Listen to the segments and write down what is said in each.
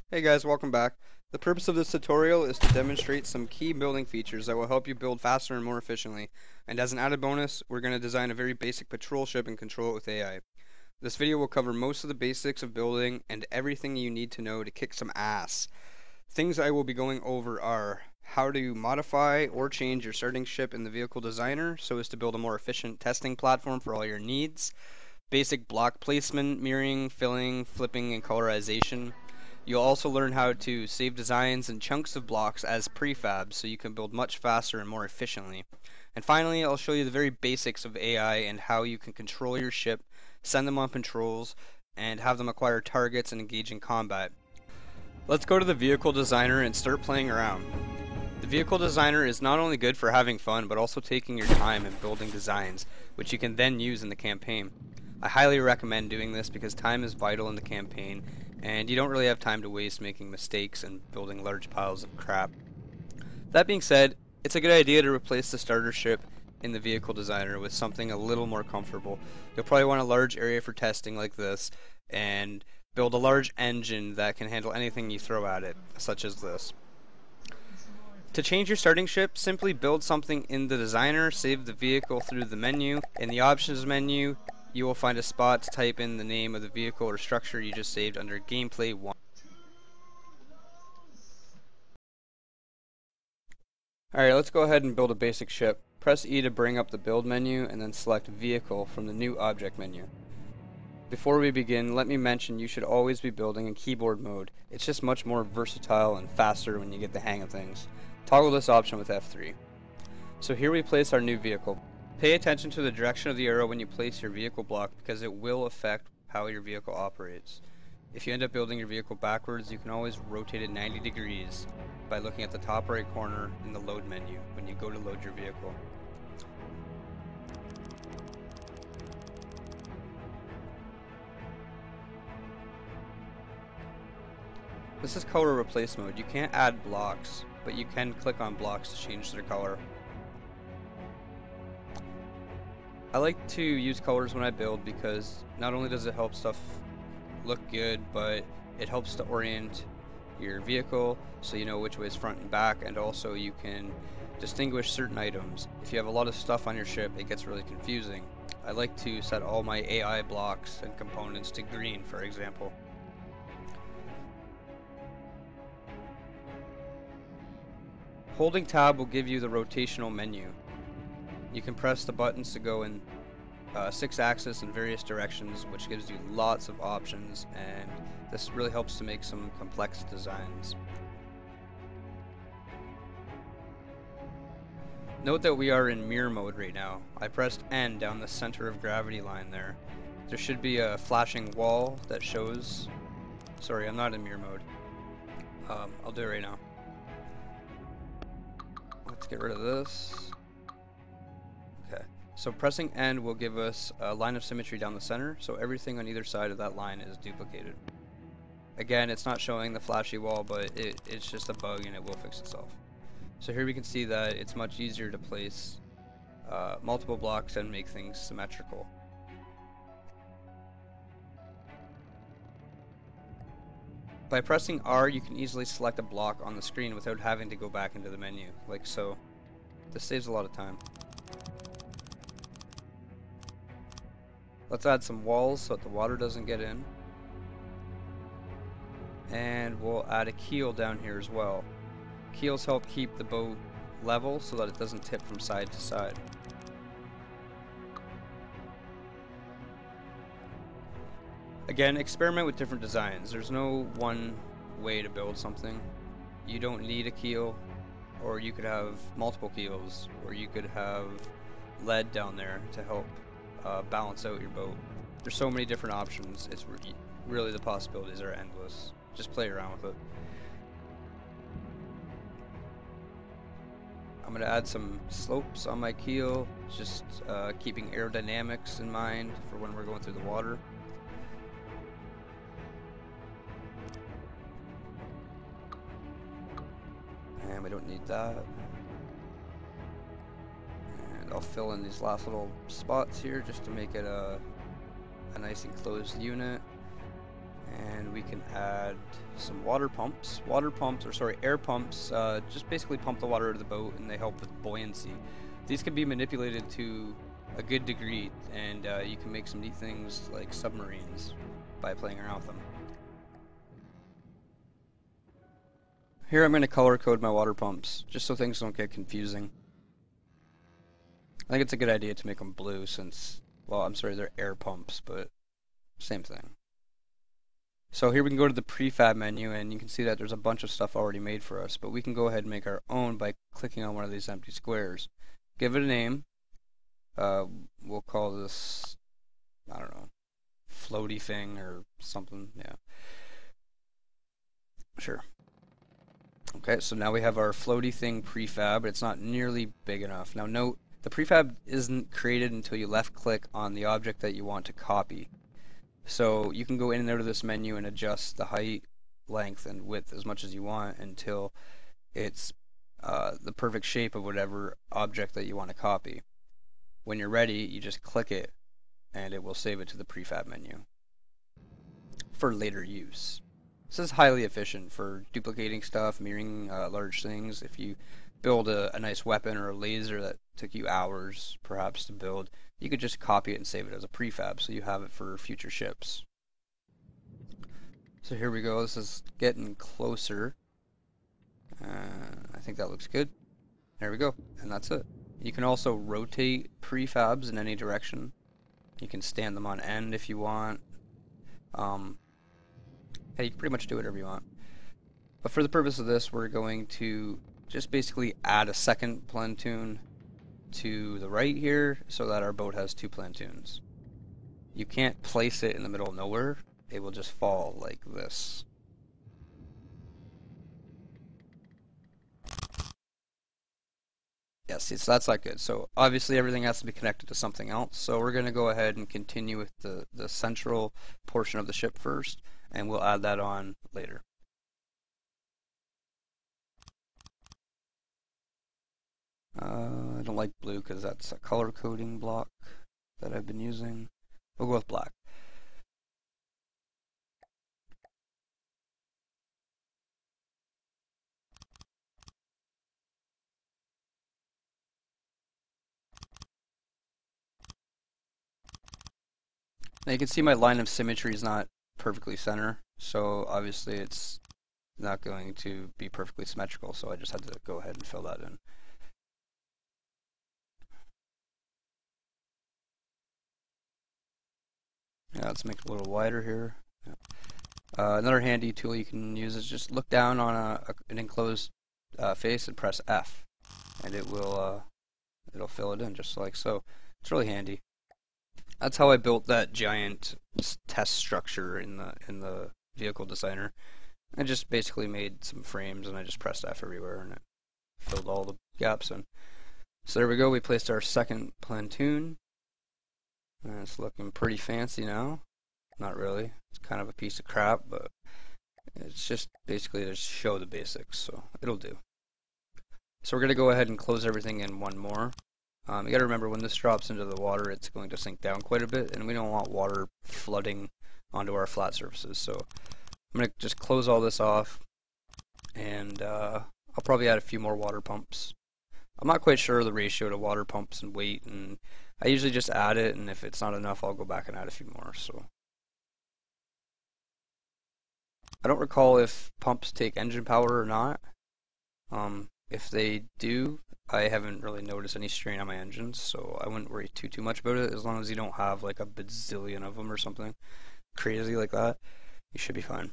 Hey guys, welcome back. The purpose of this tutorial is to demonstrate some key building features that will help you build faster and more efficiently. And as an added bonus, we're going to design a very basic patrol ship and control it with AI. This video will cover most of the basics of building and everything you need to know to kick some ass. Things I will be going over are how to modify or change your starting ship in the vehicle designer so as to build a more efficient testing platform for all your needs, basic block placement, mirroring, filling, flipping, and colorization. You'll also learn how to save designs and chunks of blocks as prefabs so you can build much faster and more efficiently. And finally, I'll show you the very basics of AI and how you can control your ship, send them on patrols, and have them acquire targets and engage in combat. Let's go to the vehicle designer and start playing around. The vehicle designer is not only good for having fun, but also taking your time and building designs, which you can then use in the campaign. I highly recommend doing this because time is vital in the campaign, and you don't really have time to waste making mistakes and building large piles of crap. That being said, it's a good idea to replace the starter ship in the vehicle designer with something a little more comfortable. You'll probably want a large area for testing like this, and build a large engine that can handle anything you throw at it, such as this. To change your starting ship, simply build something in the designer, save the vehicle through the menu. In the options menu, you will find a spot to type in the name of the vehicle or structure you just saved under Gameplay 1. Alright, let's go ahead and build a basic ship. Press E to bring up the build menu and then select Vehicle from the new object menu. Before we begin, let me mention you should always be building in keyboard mode. It's just much more versatile and faster when you get the hang of things. Toggle this option with F3. So here we place our new vehicle. Pay attention to the direction of the arrow when you place your vehicle block because it will affect how your vehicle operates. If you end up building your vehicle backwards, you can always rotate it 90 degrees by looking at the top right corner in the load menu when you go to load your vehicle. This is color replace mode. You can't add blocks, but you can click on blocks to change their color. I like to use colors when I build because not only does it help stuff look good, but it helps to orient your vehicle so you know which way is front and back, and also you can distinguish certain items. If you have a lot of stuff on your ship, it gets really confusing. I like to set all my AI blocks and components to green, for example. Holding tab will give you the rotational menu. You can press the buttons to go in 6 axis in various directions, which gives you lots of options, and this really helps to make some complex designs. Note that we are in mirror mode right now. I pressed N down the center of gravity line there. There should be a flashing wall that shows... Sorry, I'm not in mirror mode. I'll do it right now. Let's get rid of this. Okay, so pressing N will give us a line of symmetry down the center, so everything on either side of that line is duplicated. Again, it's not showing the flashy wall, but it's just a bug and it will fix itself. So here we can see that it's much easier to place multiple blocks and make things symmetrical. By pressing R, you can easily select a block on the screen without having to go back into the menu, like so. This saves a lot of time. Let's add some walls so that the water doesn't get in. And we'll add a keel down here as well. Keels help keep the boat level so that it doesn't tip from side to side. Again, experiment with different designs. There's no one way to build something. You don't need a keel, or you could have multiple keels, or you could have lead down there to help balance out your boat. There's so many different options. It's really, the possibilities are endless. Just play around with it. I'm going to add some slopes on my keel, just keeping aerodynamics in mind for when we're going through the water. And we don't need that. And I'll fill in these last little spots here just to make it a nice enclosed unit. And we can add some water pumps. Air pumps, just basically pump the water out of the boat, and they help with buoyancy. These can be manipulated to a good degree, and you can make some neat things like submarines by playing around with them. Here I'm going to color code my water pumps, just so things don't get confusing. I think it's a good idea to make them blue since, well, I'm sorry, they're air pumps, but same thing. So here we can go to the prefab menu, and you can see that there's a bunch of stuff already made for us, but we can go ahead and make our own by clicking on one of these empty squares. Give it a name. We'll call this, I don't know, floaty thing or something. Yeah. Sure. Okay, so now we have our floaty thing prefab. It's not nearly big enough. Now note, the prefab isn't created until you left click on the object that you want to copy. So you can go in and out of this menu and adjust the height, length, and width as much as you want until it's the perfect shape of whatever object that you want to copy. When you're ready, you just click it and it will save it to the prefab menu for later use. This is highly efficient for duplicating stuff, mirroring large things. If you build a nice weapon or a laser that took you hours perhaps to build, you could just copy it and save it as a prefab so you have it for future ships. So here we go, this is getting closer. I think that looks good. There we go, and that's it. You can also rotate prefabs in any direction. You can stand them on end if you want. Yeah, you can pretty much do whatever you want. But for the purpose of this, we're going to just basically add a second plantoon to the right here so that our boat has two plantoons. You can't place it in the middle of nowhere. It will just fall like this. Yeah, see, so that's not good. So obviously everything has to be connected to something else. So we're going to go ahead and continue with the central portion of the ship first, and we'll add that on later. I don't like blue because that's a color coding block that I've been using. We'll go with black. Now you can see my line of symmetry is not perfectly center, so obviously it's not going to be perfectly symmetrical, so I just had to go ahead and fill that in. Yeah, let's make it a little wider here. Yeah. Another handy tool you can use is just look down on an enclosed face and press F, and it will it'll fill it in just like so. It's really handy. That's how I built that giant test structure in the vehicle designer. I just basically made some frames and I just pressed F everywhere and it filled all the gaps in. So there we go, we placed our second plantoon. And it's looking pretty fancy now. Not really. It's kind of a piece of crap, but it's just basically to show the basics, so it'll do. So we're going to go ahead and close everything in one more. You got to remember when this drops into the water, it's going to sink down quite a bit, and we don't want water flooding onto our flat surfaces. So I'm going to just close all this off, and I'll probably add a few more water pumps. I'm not quite sure the ratio to water pumps and weight, and I usually just add it, and if it's not enough, I'll go back and add a few more. So I don't recall if pumps take engine power or not. If they do, I haven't really noticed any strain on my engines, so I wouldn't worry too much about it. As long as you don't have like a bazillion of them or something crazy like that, you should be fine.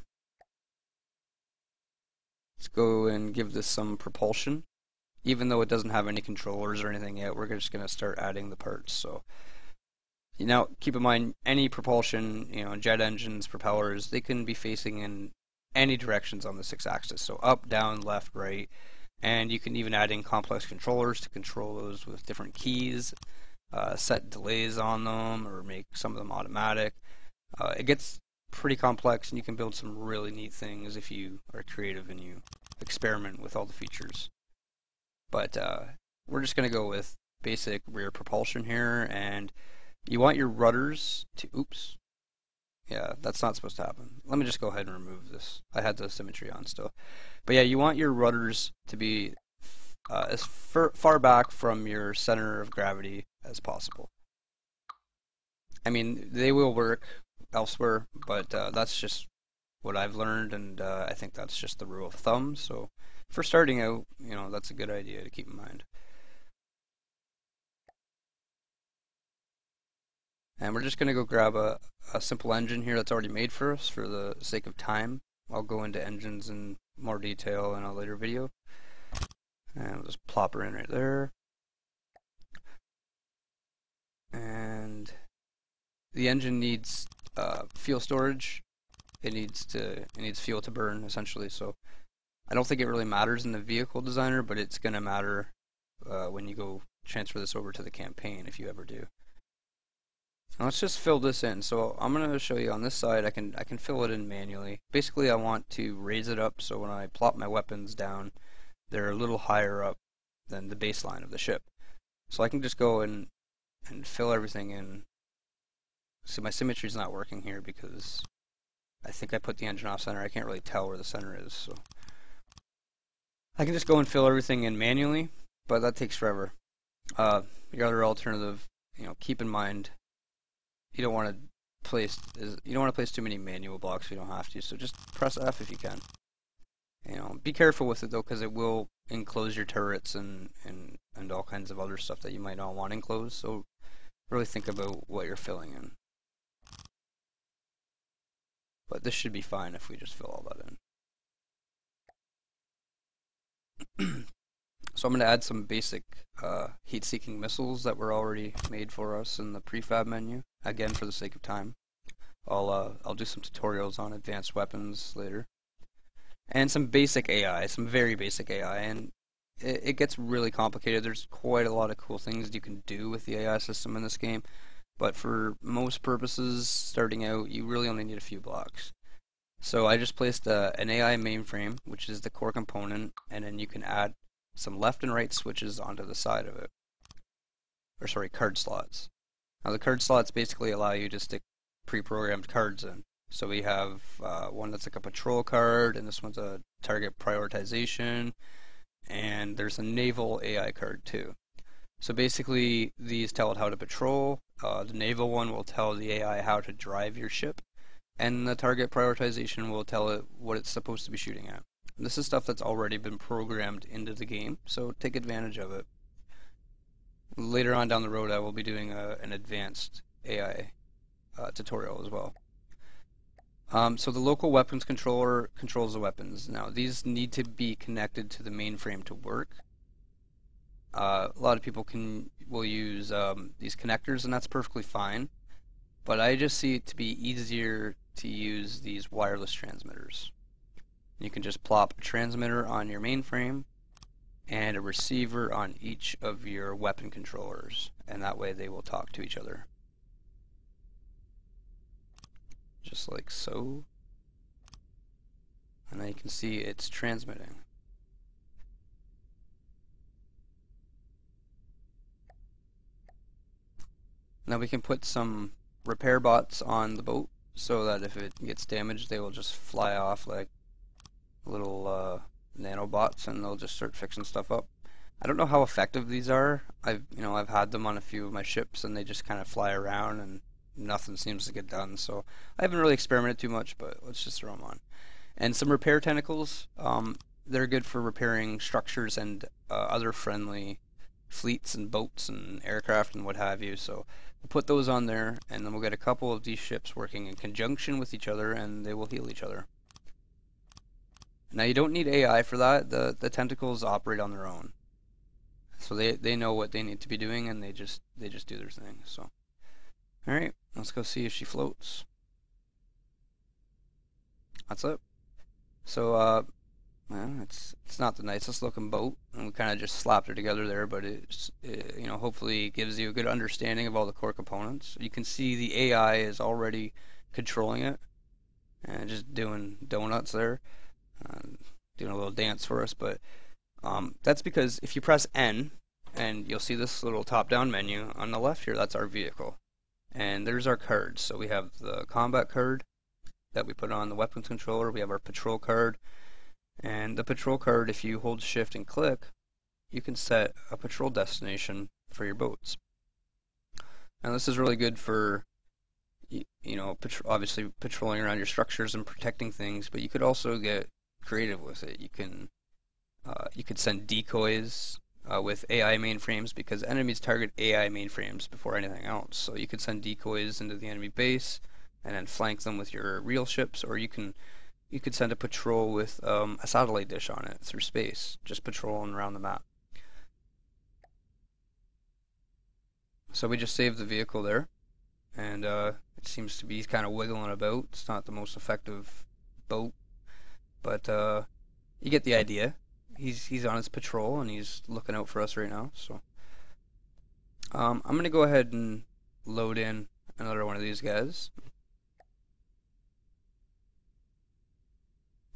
Let's go and give this some propulsion. Even though it doesn't have any controllers or anything yet, we're just going to start adding the parts. So now keep in mind, any propulsion, jet engines, propellers, they can be facing in any directions on the 6-axis. So up, down, left, right. And you can even add in complex controllers to control those with different keys, set delays on them, or make some of them automatic. It gets pretty complex, and you can build some really neat things if you are creative and you experiment with all the features. But we're just going to go with basic rear propulsion here, and you want your rudders to, oops, Yeah, that's not supposed to happen. Let me just go ahead and remove this. I had the symmetry on still. But yeah, you want your rudders to be as far back from your center of gravity as possible. I mean, they will work elsewhere, but that's just what I've learned, and I think that's just the rule of thumb. So for starting out, that's a good idea to keep in mind. And we're just going to go grab a simple engine here that's already made for us for the sake of time. I'll go into engines in more detail in a later video. And we'll just plop her in right there. And the engine needs fuel storage. It needs fuel to burn essentially. So I don't think it really matters in the vehicle designer, but it's going to matter when you go transfer this over to the campaign if you ever do. Now let's just fill this in. So I'm going to show you on this side. I can fill it in manually. Basically, I want to raise it up so when I plop my weapons down, they're a little higher up than the baseline of the ship. So I can just go and fill everything in. See, my symmetry is not working here because I think I put the engine off center. I can't really tell where the center is. So I can just go and fill everything in manually, but that takes forever. Your other alternative, keep in mind you don't want to place too many manual blocks if you don't have to. So just press F if you can. Be careful with it though, because it will enclose your turrets and all kinds of other stuff that you might not want enclosed. So really think about what you're filling in. But this should be fine if we just fill all that in. So I'm going to add some basic heat-seeking missiles that were already made for us in the prefab menu. Again, for the sake of time, I'll do some tutorials on advanced weapons later, and some basic AI, some very basic AI, and it gets really complicated. There's quite a lot of cool things you can do with the AI system in this game, but for most purposes, starting out, you really only need a few blocks. So I just placed an AI mainframe, which is the core component, and then you can add some left and right switches onto the side of it. Or sorry, card slots. Now the card slots basically allow you to stick pre-programmed cards in. So we have one that's like a patrol card, and this one's a target prioritization, and there's a naval AI card too. So basically these tell it how to patrol. The naval one will tell the AI how to drive your ship, and the target prioritization will tell it what it's supposed to be shooting at. This is stuff that's already been programmed into the game, so take advantage of it. Later on down the road, I will be doing an advanced AI tutorial as well. So the local weapons controller controls the weapons. Now, these need to be connected to the mainframe to work. A lot of people will use these connectors, and that's perfectly fine. But I just see it to be easier to use these wireless transmitters. You can just plop a transmitter on your mainframe and a receiver on each of your weapon controllers, and that way they will talk to each other. Just like so. And now you can see it's transmitting. Now we can put some repair bots on the boat so that if it gets damaged, they will just fly off like little nanobots, and they'll just start fixing stuff up. I don't know how effective these are. I've had them on a few of my ships, and they just kind of fly around, and nothing seems to get done. So I haven't really experimented too much, but let's just throw them on. And some repair tentacles. They're good for repairing structures and other friendly fleets and boats and aircraft and what have you. So we'll put those on there, and then we'll get a couple of these ships working in conjunction with each other, and they will heal each other. Now you don't need AI for that. The tentacles operate on their own, so they know what they need to be doing, and they just do their thing. So, all right, let's go see if she floats. That's it. So well, it's not the nicest looking boat, and we kind of just slapped her together there, but it hopefully gives you a good understanding of all the core components. You can see the AI is already controlling it and just doing donuts there. Doing a little dance for us, but that's because if you press N, and you'll see this little top-down menu on the left here, that's our vehicle. And there's our cards. So we have the combat card that we put on the weapons controller. We have our patrol card. And the patrol card, if you hold shift and click, you can set a patrol destination for your boats. Now this is really good for obviously patrolling around your structures and protecting things, but you could also get creative with it. You could send decoys with AI mainframes because enemies target AI mainframes before anything else. So you could send decoys into the enemy base and then flank them with your real ships, or you could send a patrol with a satellite dish on it through space, just patrolling around the map. So we just saved the vehicle there, and it seems to be kind of wiggling about. It's not the most effective boat, but you get the idea. He's on his patrol and he's looking out for us right now. So I'm gonna go ahead and load in another one of these guys.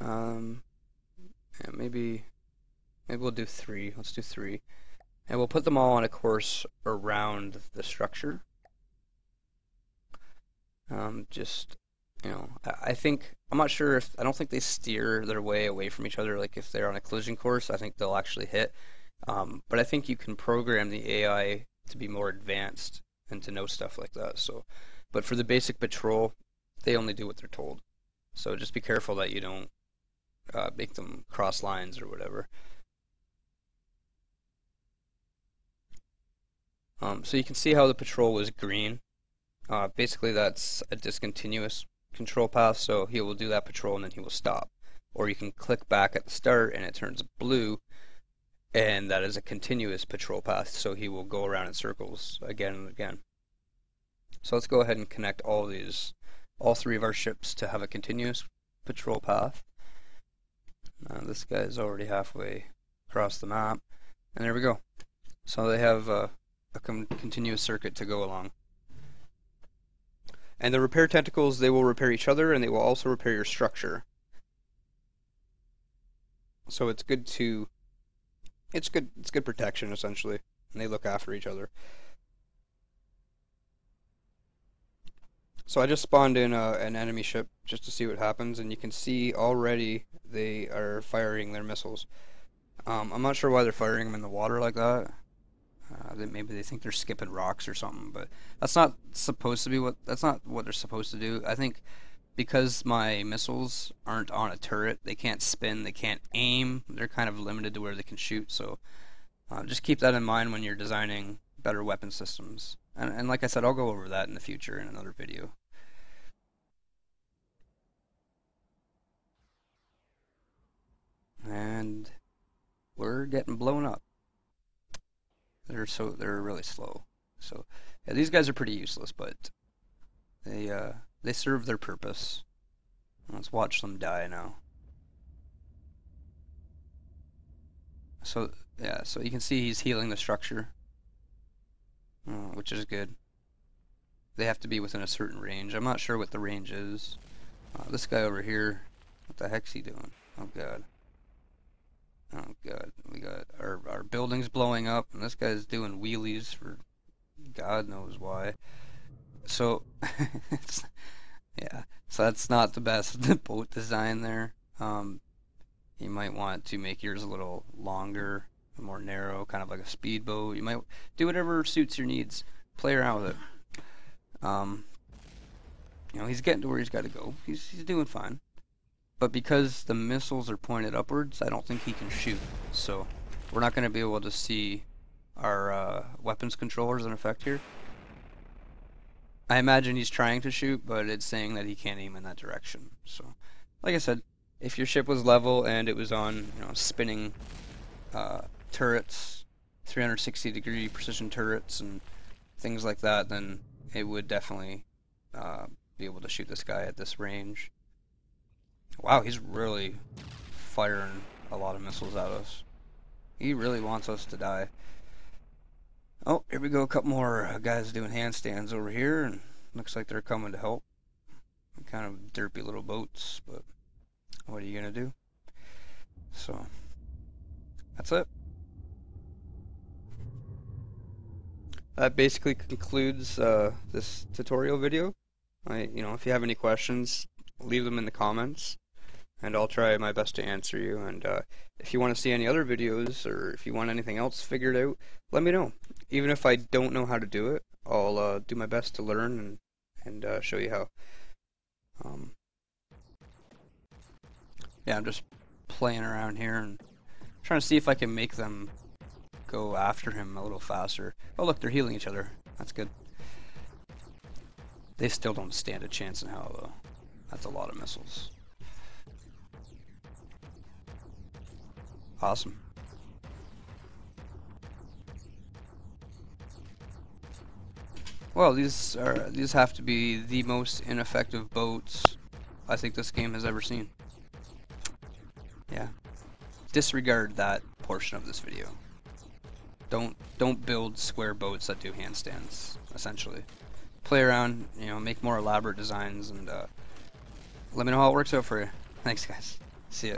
Yeah, maybe we'll do three. Let's do three, and we'll put them all on a course around the structure. Just I think I'm not sure if I don't think they steer their way away from each other. Like if they're on a collision course, I think they'll actually hit. But I think you can program the AI to be more advanced and to know stuff like that. So, but for the basic patrol, they only do what they're told. So just be careful that you don't make them cross lines or whatever. So you can see how the patrol was green. Basically, that's a discontinuous control path, so he will do that patrol and then he will stop. Or you can click back at the start and it turns blue, and that is a continuous patrol path, so he will go around in circles again and again. So let's go ahead and connect all three of our ships to have a continuous patrol path. This guy is already halfway across the map, and there we go. So they have a continuous circuit to go along. And the repair tentacles, they will repair each other and they will also repair your structure. So it's good protection essentially, and they look after each other. So I just spawned in an enemy ship just to see what happens, and you can see already they are firing their missiles. I'm not sure why they're firing them in the water like that. Maybe they think they're skipping rocks or something, but that's not what they're supposed to do. I think because my missiles aren't on a turret, they can't spin, they can't aim, they're kind of limited to where they can shoot, so just keep that in mind when you're designing better weapon systems. And like I said, I'll go over that in the future in another video. And we're getting blown up. They're really slow. So yeah, these guys are pretty useless, but they serve their purpose. Let's watch them die now. So yeah, so you can see he's healing the structure, which is good. They have to be within a certain range. I'm not sure what the range is. This guy over here, what the heck's he doing? Oh god. Oh god, we got our buildings blowing up, and this guy's doing wheelies for God knows why. So, yeah, so that's not the best boat design there. You might want to make yours a little longer, more narrow, kind of like a speedboat. You might do whatever suits your needs. Play around with it. He's getting to where he's got to go. He's doing fine. But because the missiles are pointed upwards, I don't think he can shoot. So we're not going to be able to see our weapons controllers in effect here. I imagine he's trying to shoot, but it's saying that he can't aim in that direction. So, like I said, if your ship was level and it was on, spinning turrets, 360-degree precision turrets and things like that, then it would definitely be able to shoot this guy at this range. Wow, he's really firing a lot of missiles at us. He really wants us to die. Oh, here we go. A couple more guys doing handstands over here, and looks like they're coming to help. Kind of derpy little boats, but what are you gonna do? So, that's it. that basically concludes this tutorial video. If you have any questions, leave them in the comments, and I'll try my best to answer you. And if you want to see any other videos, or if you want anything else figured out, let me know. Even if I don't know how to do it, I'll do my best to learn and show you how. Yeah, I'm just playing around here and trying to see if I can make them go after him a little faster. Oh look, they're healing each other. That's good. They still don't stand a chance in hell though. That's a lot of missiles. Awesome. Well, these have to be the most ineffective boats I think this game has ever seen. Yeah. Disregard that portion of this video. Don't build square boats that do handstands, essentially. Play around, make more elaborate designs, and let me know how it works out for you. Thanks guys. See ya.